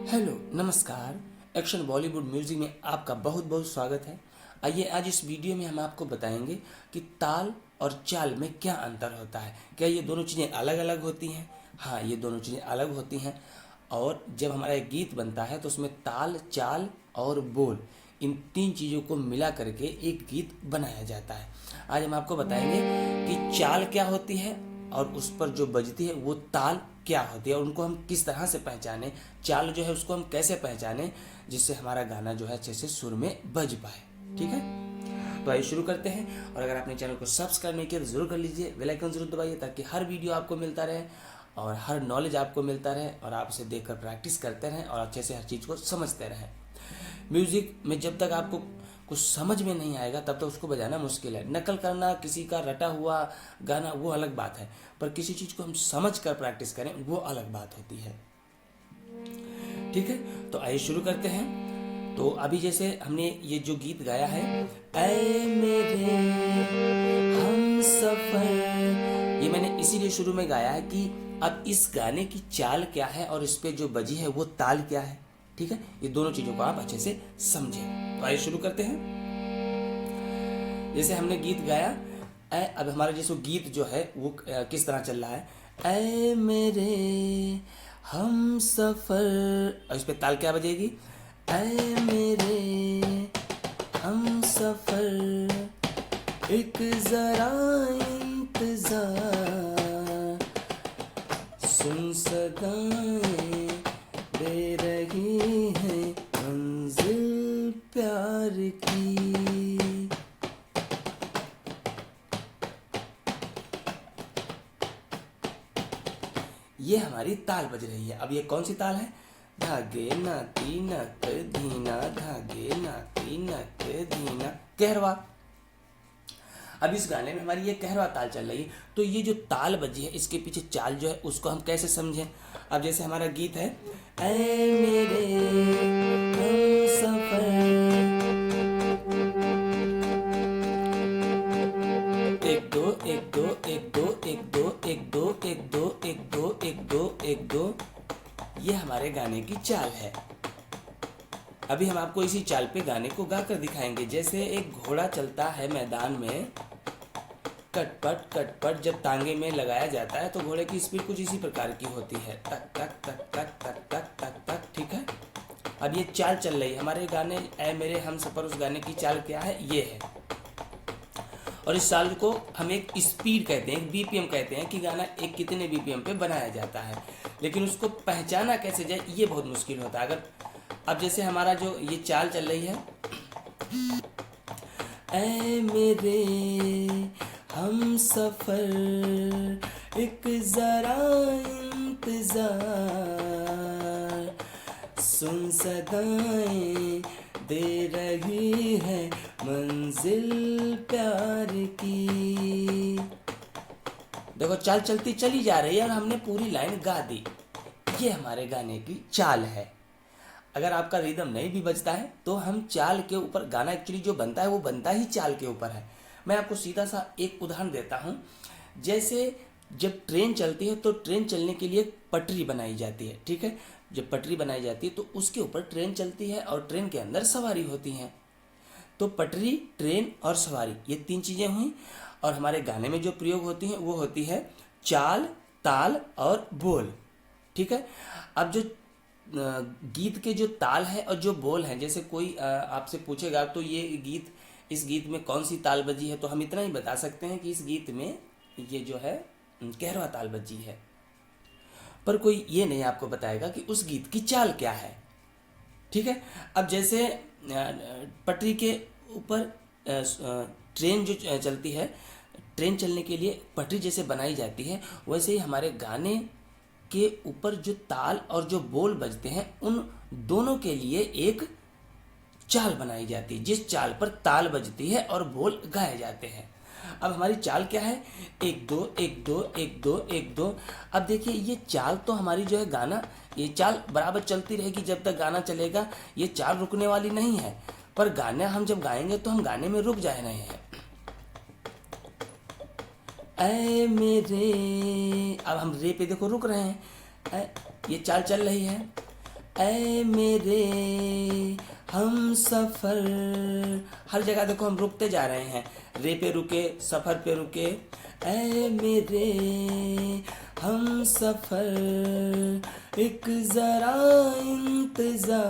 Hello नमस्कार। Action Bollywood music में आपका बहुत बहुत स्वागत है। आइए आज इस वीडियो में हम आपको बताएंगे कि ताल और चाल में क्या अंतर होता है। क्या ये दोनों चीज़ें अलग अलग होती हैं? हाँ, ये दोनों चीज़ें अलग होती हैं। और जब हमारा एक गीत बनता है तो उसमें ताल, चाल और बोल, इन तीन चीज़ों को मिला करके एक गीत बनाया जाता है। आज हम आपको बताएंगे कि चाल क्या होती है और उस पर जो बजती है वो ताल क्या होती है और उनको हम किस तरह से पहचानें। चाल जो है उसको हम कैसे पहचानें जिससे हमारा गाना जो है अच्छे से सुर में बज पाए। ठीक है, तो आइए शुरू करते हैं। और अगर आपने चैनल को सब्सक्राइब नहीं किया तो जरूर कर लीजिए, बेल आइकन जरूर दबाइए ताकि हर वीडियो आपको मिलता रहे और हर नॉलेज आपको मिलता रहे और आप उसे देखकर प्रैक्टिस करते रहें और अच्छे से हर चीज़ को समझते रहें। म्यूज़िक में जब तक आपको कुछ समझ में नहीं आएगा तब तक उसको बजाना मुश्किल है। नकल करना किसी का रटा हुआ गाना वो अलग बात है, पर किसी चीज़ को हम समझ कर प्रैक्टिस करें वो अलग बात होती है। ठीक है, तो आइए शुरू करते हैं। तो अभी जैसे हमने ये जो गीत गाया है, ऐ मेरे हम सफर, ये मैंने इसीलिए शुरू में गाया है कि अब इस गाने की चाल क्या है और इस पे जो बजी है वो ताल क्या है। ठीक है, ये दोनों चीजों को आप अच्छे से समझें। तो आइए शुरू करते हैं। जैसे हमने गीत गाया अब हमारा जैसे गीत जो है वो किस तरह चल रहा है, ऐ मेरे हम सफर, और इस पे ताल क्या बजेगी, ऐ मेरे हम सफर एक जरा इंतजार, सुन सदाएं दे रही है मंजिल प्यार की। ये हमारी ताल बज रही है। अब ये कौन सी ताल है, धागे नाती नक धीना, धागे नाती नक धीना, कहरवा। अब इस गाने में हमारी ये कहरवा ताल चल रही है। तो ये जो ताल बजी है इसके पीछे चाल जो है उसको हम कैसे समझें। अब जैसे हमारा गीत है, ऐ मेरे हम सफर, एक दो एक दो एक दो एक दो एक दो एक दो एक दो एक दो एक दो, ये हमारे गाने की चाल है। अभी हम आपको इसी चाल पे गाने को गाकर दिखाएंगे। जैसे एक घोड़ा चलता है मैदान में, कटपट कटपट जब तांगे में लगाया जाता है तो घोड़े की स्पीड कुछ इसी प्रकार की होती है, तक तक तक तक तक तक तक तक। ठीक है, अब ये चाल चल रही है हमारे गाने ऐ मेरे हम सफर, उस गाने की चाल क्या है, ये है। और इस चाल को हम एक स्पीड कहते हैं, एक बीपीएम कहते हैं कि गाना एक कितने बीपीएम पे बनाया जाता है। लेकिन उसको पहचाना कैसे जाए ये बहुत मुश्किल होता है। अगर अब जैसे हमारा जो ये चाल चल रही है, ऐ मेरे हम सफर एक जरा इंतजार, सुन सदाएं दे रही है मंजिल प्यार की। देखो चाल चलती चली जा रही है और हमने पूरी लाइन गा दी। ये हमारे गाने की चाल है। अगर आपका रिदम नहीं भी बजता है तो हम चाल के ऊपर, गाना एक्चुअली जो बनता है वो बनता ही चाल के ऊपर है। मैं आपको सीधा सा एक उदाहरण देता हूँ। जैसे जब ट्रेन चलती है तो ट्रेन चलने के लिए पटरी बनाई जाती है। ठीक है, जब पटरी बनाई जाती है तो उसके ऊपर ट्रेन चलती है और ट्रेन के अंदर सवारी होती हैं। तो पटरी, ट्रेन और सवारी, ये तीन चीज़ें हुई। और हमारे गाने में जो प्रयोग होती हैं वो होती है चाल, ताल और बोल। ठीक है, अब जो गीत के जो ताल है और जो बोल है, जैसे कोई आपसे पूछेगा तो ये गीत, इस गीत में कौन सी ताल बजी है, तो हम इतना ही बता सकते हैं कि इस गीत में ये जो है कहरवा ताल बजी है। पर कोई ये नहीं आपको बताएगा कि उस गीत की चाल क्या है। ठीक है, अब जैसे पटरी के ऊपर ट्रेन जो चलती है, ट्रेन चलने के लिए पटरी जैसे बनाई जाती है, वैसे ही हमारे गाने के ऊपर जो ताल और जो बोल बजते हैं उन दोनों के लिए एक चाल बनाई जाती है, जिस चाल पर ताल बजती है और बोल गाए जाते हैं। अब हमारी चाल क्या है, एक दो एक दो एक दो एक दो। अब देखिए ये चाल तो हमारी जो है गाना, ये चाल बराबर चलती रहेगी जब तक गाना चलेगा, ये चाल रुकने वाली नहीं है। पर गाना हम जब गाएंगे तो हम गाने में रुक जा रहे हैं। ऐ मेरे, अब हम रे पे देखो रुक रहे हैं, ये चाल चल रही है, ऐ मेरे हम सफ़र। हर जगह देखो हम रुकते जा रहे हैं, रे पे रुके, सफ़र पे रुके। ऐ मेरे हम सफ़र एक ज़रा इंतज़ार।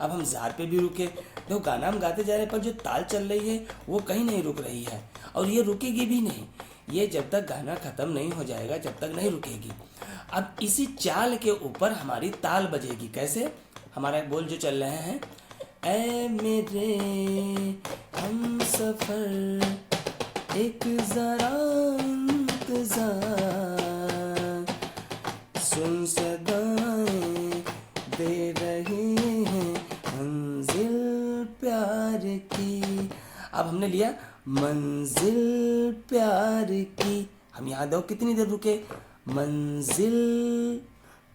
अब हम ज़ार पे भी रुके। देखो गाना हम गाते जा रहे हैं पर जो ताल चल रही है वो कहीं नहीं रुक रही है, और ये रुकेगी भी नहीं। ये जब तक गाना ख़त्म नहीं हो जाएगा जब तक नहीं रुकेगी। अब इसी चाल के ऊपर हमारी ताल बजेगी। कैसे? हमारा बोल जो चल रहे हैं, ऐ मेरे हम सफ़र एक ज़रा इंतज़ार, सुन सदाएं दे रही हैं मंजिल प्यार की। अब हमने लिया मंजिल प्यार की। हम यहाँ दो कितनी देर रुके, मंजिल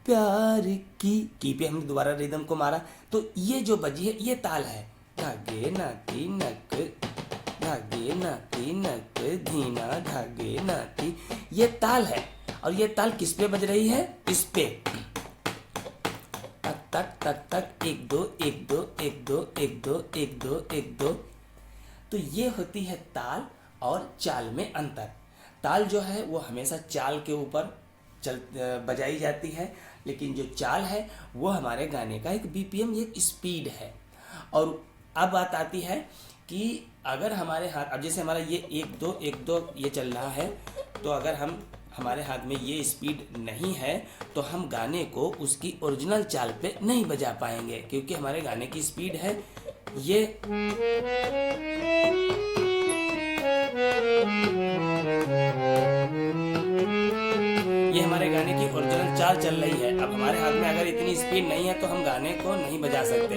प्यार की पे हमने दोबारा रिदम को मारा, तो ये जो बजी है ये ताल है। धागे नाती नक, धागे नाती नक, धीना धागे नाती, ये ताल है। और ये ताल किस पे बज रही है? इस पे। तक तक तक तक, एक दो एक दो एक दो एक दो एक दो एक दो। तो ये होती है ताल और चाल में अंतर। ताल जो है वो हमेशा चाल के ऊपर बजाई जाती है, लेकिन जो चाल है वो हमारे गाने का एक बीपीएम, एक स्पीड है। और अब बात आती है कि अगर हमारे हाथ, अब जैसे हमारा ये एक दो ये चल रहा है, तो अगर हमारे हाथ में ये स्पीड नहीं है तो हम गाने को उसकी ओरिजिनल चाल पे नहीं बजा पाएंगे, क्योंकि हमारे गाने की स्पीड है ये। ये हमारे गाने की ओरिजिनल चाल चल रही है। अब हमारे हाथ में अगर इतनी स्पीड नहीं है तो हम गाने को नहीं बजा सकते,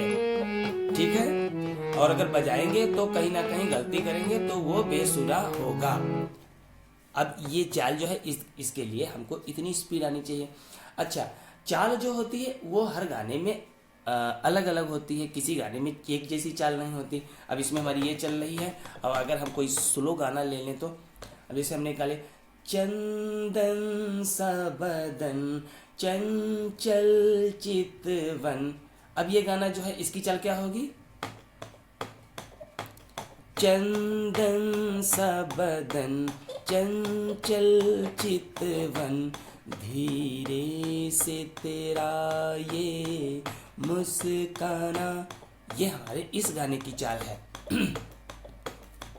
ठीक है। और अगर बजाएंगे तो कहीं ना कहीं गलती करेंगे तो वो बेसुरा होगा। अब ये चाल जो है इसके लिए हमको इतनी स्पीड आनी चाहिए। अच्छा, चाल जो होती है वो हर गाने में अलग अलग होती है, किसी गाने में एक जैसी चाल नहीं होती। अब इसमें हमारी ये चल रही है, और अगर हम कोई स्लो गाना ले लें तो अब जैसे हमने निकाले, चंदन सा बदन चंचल चितवन। अब ये गाना जो है इसकी चाल क्या होगी? चंदन सा बदन चंचल चितवन, धीरे से तेरा ये मुस्काना। ये हमारे इस गाने की चाल है,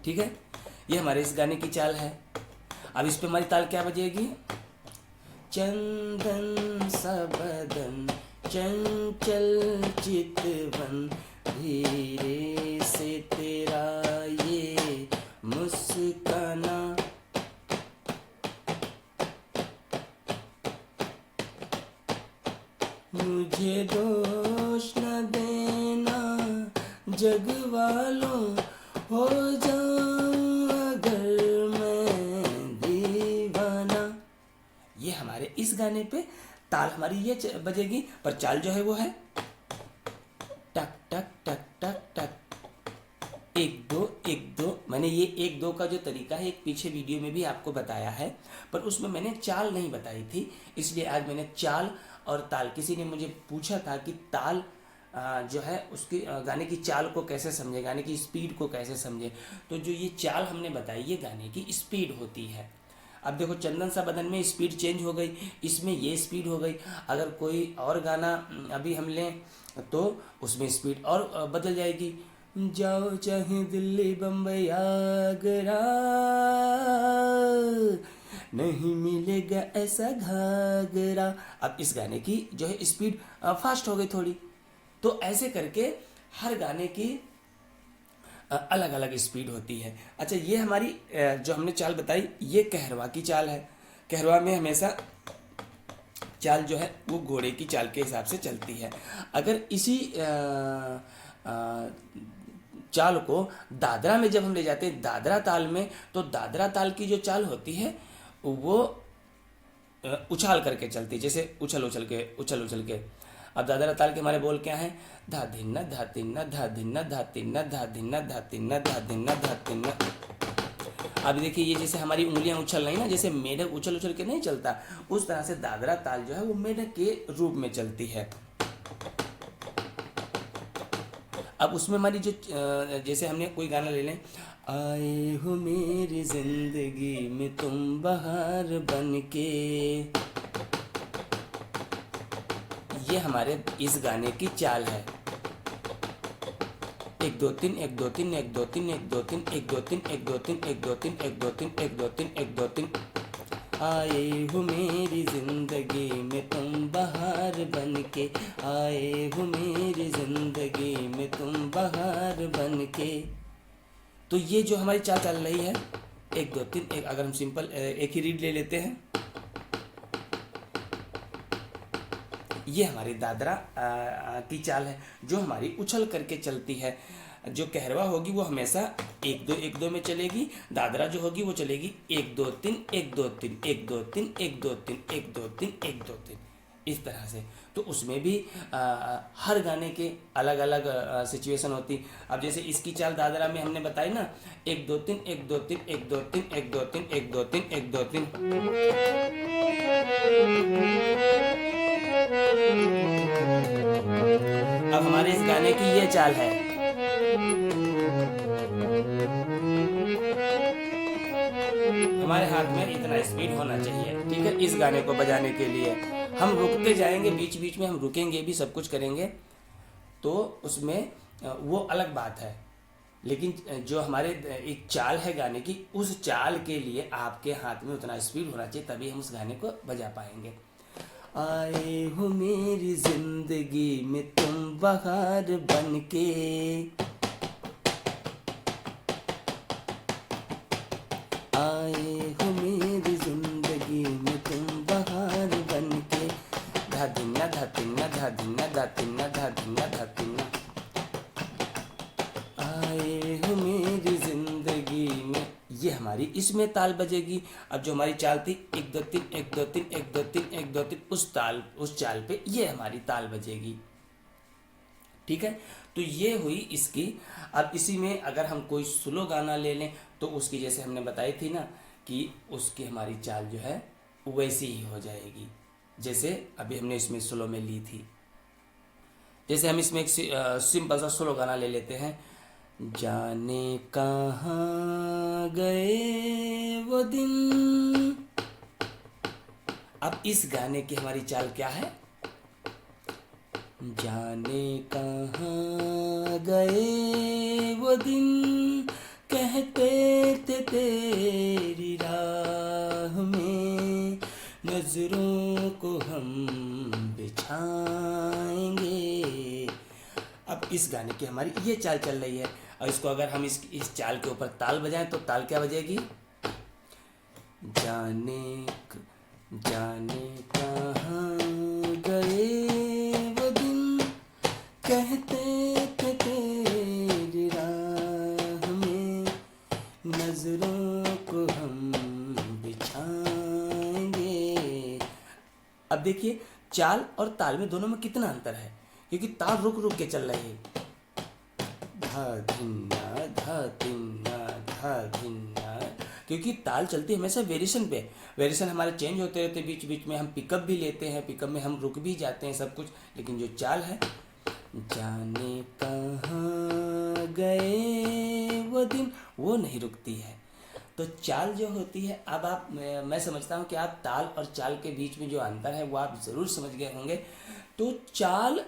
ठीक है। ये हमारे इस गाने की चाल है। अब इस पे हमारी ताल क्या बजेगी? चंदन सा बदन चंचल चितवन, धीरे से तेरा ये मुस्काना। मुझे दोष न देना जग वालों, हो जाऊं अगर मैं दीवाना। ये हमारे इस गाने पे ताल हमारी ये बजेगी, पर चाल जो है वो है टक टक टक टक टक, एक दो। मैंने ये एक दो का जो तरीका है एक पीछे वीडियो में भी आपको बताया है, पर उसमें मैंने चाल नहीं बताई थी, इसलिए आज मैंने चाल और ताल। किसी ने मुझे पूछा था कि ताल जो है उसकी गाने की चाल को कैसे समझे, गाने की स्पीड को कैसे समझे, तो जो ये चाल हमने बताई ये गाने की स्पीड होती है। अब देखो, चंदन सा बदन में स्पीड चेंज हो गई, इसमें ये स्पीड हो गई। अगर कोई और गाना अभी हम लें तो उसमें स्पीड और बदल जाएगी। जाओ चाहे दिल्ली बम्बई आगरा, नहीं मिलेगा ऐसा घाघरा। अब इस गाने की जो है स्पीड फास्ट हो गई थोड़ी। तो ऐसे करके हर गाने की अलग अलग स्पीड होती है। अच्छा, ये हमारी जो हमने चाल बताई ये कहरवा की चाल है। कहरवा में हमेशा चाल जो है वो घोड़े की चाल के हिसाब से चलती है। अगर इसी चाल को दादरा में जब हम ले जाते हैं, दादरा ताल में, तो दादरा ताल की जो चाल होती है वो उछाल करके चलती है, जैसे उछल उछल के। अब दादरा ताल के हमारे बोल क्या हैं? धा धिन्ना धा तिन्ना धा धिन्ना धा तिन्ना धा धिन्ना धा तिन्ना धा धिन्ना धा तिन्ना। अब देखिए ये जैसे हमारी उंगलियां उछल रही ना, जैसे मेढक उछल उछल के नहीं चलता, उस तरह से दादरा ताल जो है वो मेढक के रूप में चलती है। अब उसमें हमारी जो जैसे हमने कोई गाना ले लें, आए हो मेरी जिंदगी में तुम बहार बन के, ये हमारे इस गाने की चाल है। 1 2 3 1 2 3 1 2 3 1 2 3 1 2 3 1 2 3 1 2 3 1 2 3 1 2 3 1 2 3, आए हो मेरी जिंदगी में तुम बहार बन के, आए हो मेरी जिंदगी में तुम बहार बन के। तो ये जो हमारी चाल चल रही है 1 2 3 1, अगर हम सिंपल एक ही रीड ले लेते हैं, ये हमारी दादरा की चाल है जो हमारी उछल करके चलती है। जो कहरवा होगी वो हमेशा 1 2 1 2 में चलेगी, दादरा जो होगी वो चलेगी 1 2 3 1 2 3 1 2 3 1 2 3 1 2 3 1 2 3, इस तरह से। तो उसमें भी हर गाने के अलग अलग सिचुएशन होती। अब जैसे इसकी चाल दादरा में हमने बताई ना, 1 2 3 1 2 3 1 2 3 1 2 3 1 2 3 1 2 3। अब हमारे इस गाने की ये चाल है, हमारे हाथ में इतना स्पीड होना चाहिए, ठीक है, इस गाने को बजाने के लिए। हम रुकते जाएंगे, बीच बीच में हम रुकेंगे भी, सब कुछ करेंगे, तो उसमें वो अलग बात है। लेकिन जो हमारे एक चाल है गाने की, उस चाल के लिए आपके हाथ में उतना स्पीड होना चाहिए, तभी हम उस गाने को बजा पाएंगे। आए हो मेरी जिंदगी में तुम बहार बन के, आए हो मेरी जिंदगी में तुम बहार बन के, धाधिन्ना धाधिन्ना धाधिन्ना धाधिन्ना धाधिन्ना धाधिन्ना, आए हो मेरी जिंदगी में, ये हमारी इसमें ताल बजेगी। अब जो हमारी चाल थी 1 2 3 1 2 3 1 2 3 1 2 3, उस चाल पे ये हमारी ताल बजेगी, ठीक है। तो ये हुई इसकी। अब इसी में अगर हम कोई स्लो गाना ले लें तो उसकी जैसे हमने बताई थी ना कि उसकी हमारी चाल जो है वैसी ही हो जाएगी जैसे अभी हमने इसमें स्लो में ली थी। जैसे हम इसमें एक सिंपल सा स्लो गाना ले लेते हैं, जाने कहाँ गए वो दिन। अब इस गाने की हमारी चाल क्या है, जाने कहाँ गए वो दिन, कहते थे तेरी राह में नजरों को हम बिछाएंगे। अब इस गाने की हमारी ये चाल चल रही है। और इसको अगर हम इस चाल के ऊपर ताल बजाएं तो ताल क्या बजेगी, जाने कहाँ गए वो दिन, कहते थे तेरी राह में नजरों को हम बिछाएंगे। अब देखिए चाल और ताल में दोनों में कितना अंतर है, क्योंकि ताल रुक रुक के चल रही है, धा धिन्ना धा धिन्ना धा धिन्ना, क्योंकि ताल चलती है हमेशा वेरिएशन पे। वेरिएशन हमारे चेंज होते रहते, बीच बीच में हम पिकअप भी लेते हैं, पिकअप में हम रुक भी जाते हैं, सब कुछ। लेकिन जो चाल है, जाने कहाँ गए वो दिन, वो नहीं रुकती है। तो चाल जो होती है, अब आप मैं समझता हूँ कि आप ताल और चाल के बीच में जो अंतर है वो आप ज़रूर समझ गए होंगे। तो चाल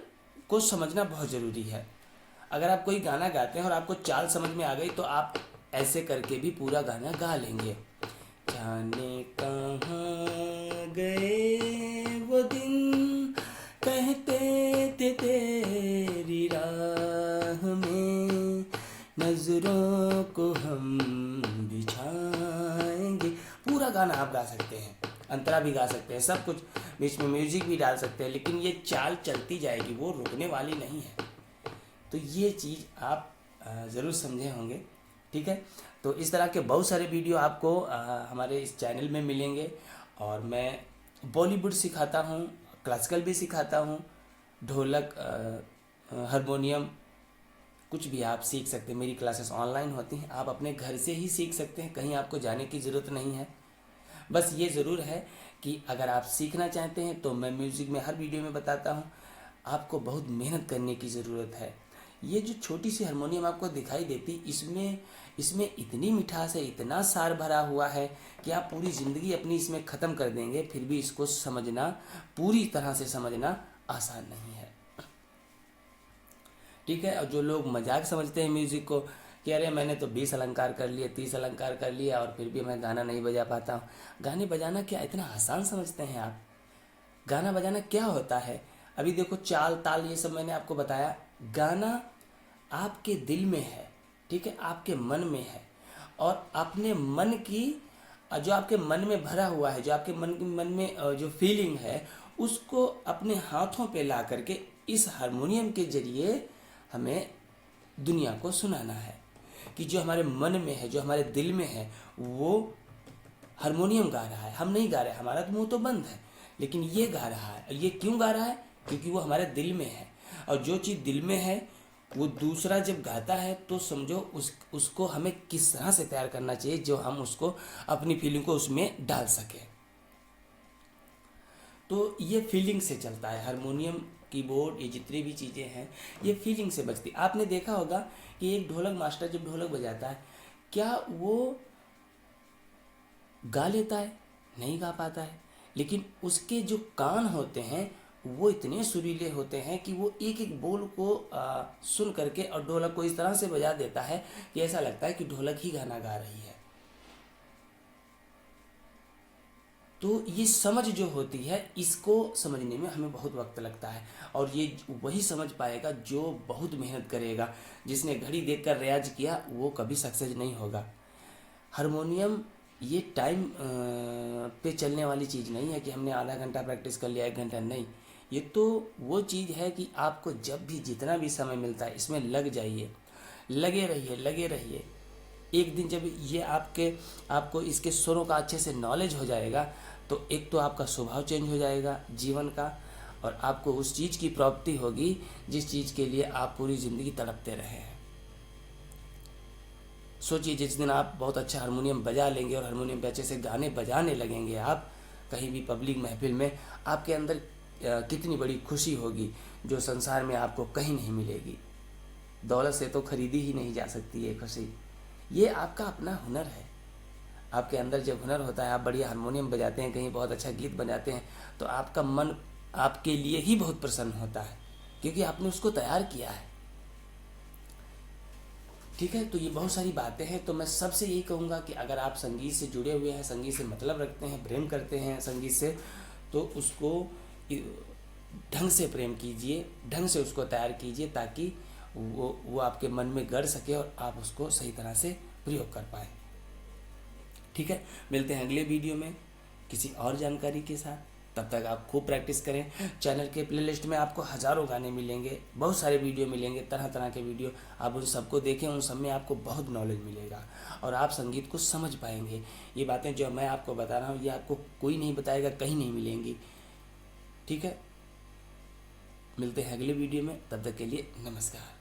को समझना बहुत ज़रूरी है। अगर आप कोई गाना गाते हैं और आपको चाल समझ में आ गई तो आप ऐसे करके भी पूरा गाना गा लेंगे। जाने कहाँ गए वो दिन, कहते थे तेरी राह में नजरों को हम बिछाएंगे। पूरा गाना आप गा सकते हैं, अंतरा भी गा सकते हैं, सब कुछ, बीच में म्यूजिक भी डाल सकते हैं, लेकिन ये चाल चलती जाएगी, वो रुकने वाली नहीं है। तो ये चीज़ आप ज़रूर समझे होंगे, ठीक है। तो इस तरह के बहुत सारे वीडियो आपको हमारे इस चैनल में मिलेंगे। और मैं बॉलीवुड सिखाता हूँ, क्लासिकल भी सिखाता हूँ, ढोलक, हारमोनियम, कुछ भी आप सीख सकते हैं। मेरी क्लासेस ऑनलाइन होती हैं, आप अपने घर से ही सीख सकते हैं, कहीं आपको जाने की ज़रूरत नहीं है। बस ये ज़रूर है कि अगर आप सीखना चाहते हैं तो मैं म्यूज़िक में हर वीडियो में बताता हूँ, आपको बहुत मेहनत करने की ज़रूरत है। ये जो छोटी सी हारमोनियम आपको दिखाई देती, इसमें इतनी मिठास है, इतना सार भरा हुआ है कि आप पूरी ज़िंदगी अपनी इसमें ख़त्म कर देंगे, फिर भी इसको समझना, पूरी तरह से समझना आसान नहीं है। ठीक है। और जो लोग मजाक समझते हैं म्यूज़िक को कि अरे मैंने तो 20 अलंकार कर लिए, 30 अलंकार कर लिया और फिर भी मैं गाना नहीं बजा पाता हूँ। गाने बजाना क्या इतना आसान समझते हैं आप? गाना बजाना क्या होता है? अभी देखो, चाल ताल ये सब मैंने आपको बताया। गाना आपके दिल में है, ठीक है, आपके मन में है, और अपने मन की जो आपके मन में भरा हुआ है, जो आपके मन में जो फीलिंग है, उसको अपने हाथों पे ला करके इस हारमोनियम के जरिए हमें दुनिया को सुनाना है कि जो हमारे मन में है, जो हमारे दिल में है, वो हारमोनियम गा रहा है, हम नहीं गा रहे। हमारा तो मुंह तो बंद है, लेकिन ये गा रहा है। ये क्यों गा रहा है? क्योंकि वो हमारे दिल में है, और जो चीज़ दिल में है वो दूसरा जब गाता है तो समझो उसको हमें किस तरह से तैयार करना चाहिए जो हम उसको, अपनी फीलिंग को उसमें डाल सके। तो ये फीलिंग से चलता है हारमोनियम, कीबोर्ड, ये जितनी भी चीज़ें हैं ये फीलिंग से बजती। आपने देखा होगा कि एक ढोलक मास्टर जब ढोलक बजाता है, क्या वो गा लेता है? नहीं गा पाता है, लेकिन उसके जो कान होते हैं वो इतने सुरीले होते हैं कि वो एक एक बोल को सुन करके और ढोलक को इस तरह से बजा देता है कि ऐसा लगता है कि ढोलक ही गाना गा रही है। तो ये समझ जो होती है, इसको समझने में हमें बहुत वक्त लगता है, और ये वही समझ पाएगा जो बहुत मेहनत करेगा। जिसने घड़ी देखकर रियाज किया वो कभी सक्सेस नहीं होगा। हारमोनियम ये टाइम पे चलने वाली चीज़ नहीं है कि हमने आधा घंटा प्रैक्टिस कर लिया, 1 घंटा नहीं। ये तो वो चीज़ है कि आपको जब भी जितना भी समय मिलता है इसमें लग जाइए, लगे रहिए, लगे रहिए। एक दिन जब ये आपको इसके सुरों का अच्छे से नॉलेज हो जाएगा तो एक तो आपका स्वभाव चेंज हो जाएगा जीवन का, और आपको उस चीज़ की प्राप्ति होगी जिस चीज़ के लिए आप पूरी ज़िंदगी तड़पते रहे हैं। सोचिए, जिस दिन आप बहुत अच्छा हारमोनियम बजा लेंगे और हारमोनियम पे अच्छे से गाने बजाने लगेंगे, आप कहीं भी पब्लिक महफिल में, आपके अंदर कितनी बड़ी खुशी होगी जो संसार में आपको कहीं नहीं मिलेगी। दौलत से तो खरीदी ही नहीं जा सकती ये खुशी। ये आपका अपना हुनर है। आपके अंदर जब हुनर होता है, आप बढ़िया हारमोनियम बजाते हैं, कहीं बहुत अच्छा गीत बजाते हैं, तो आपका मन आपके लिए ही बहुत प्रसन्न होता है, क्योंकि आपने उसको तैयार किया है। ठीक है। तो ये बहुत सारी बातें हैं। तो मैं सबसे यही कहूँगा कि अगर आप संगीत से जुड़े हुए हैं, संगीत से मतलब रखते हैं, प्रेम करते हैं संगीत से, तो उसको ढंग से प्रेम कीजिए, ढंग से उसको तैयार कीजिए, ताकि वो आपके मन में गड़ सके और आप उसको सही तरह से प्रयोग कर पाए। ठीक है। मिलते हैं अगले वीडियो में किसी और जानकारी के साथ। तब तक आप खूब प्रैक्टिस करें। चैनल के प्लेलिस्ट में आपको हज़ारों गाने मिलेंगे, बहुत सारे वीडियो मिलेंगे, तरह तरह के वीडियो। आप उन सबको देखें, उन सब में आपको बहुत नॉलेज मिलेगा और आप संगीत को समझ पाएंगे। ये बातें जो मैं आपको बता रहा हूँ ये आपको कोई नहीं बताएगा, कहीं नहीं मिलेंगी। ठीक है। मिलते हैं अगले वीडियो में, तब तक के लिए नमस्कार।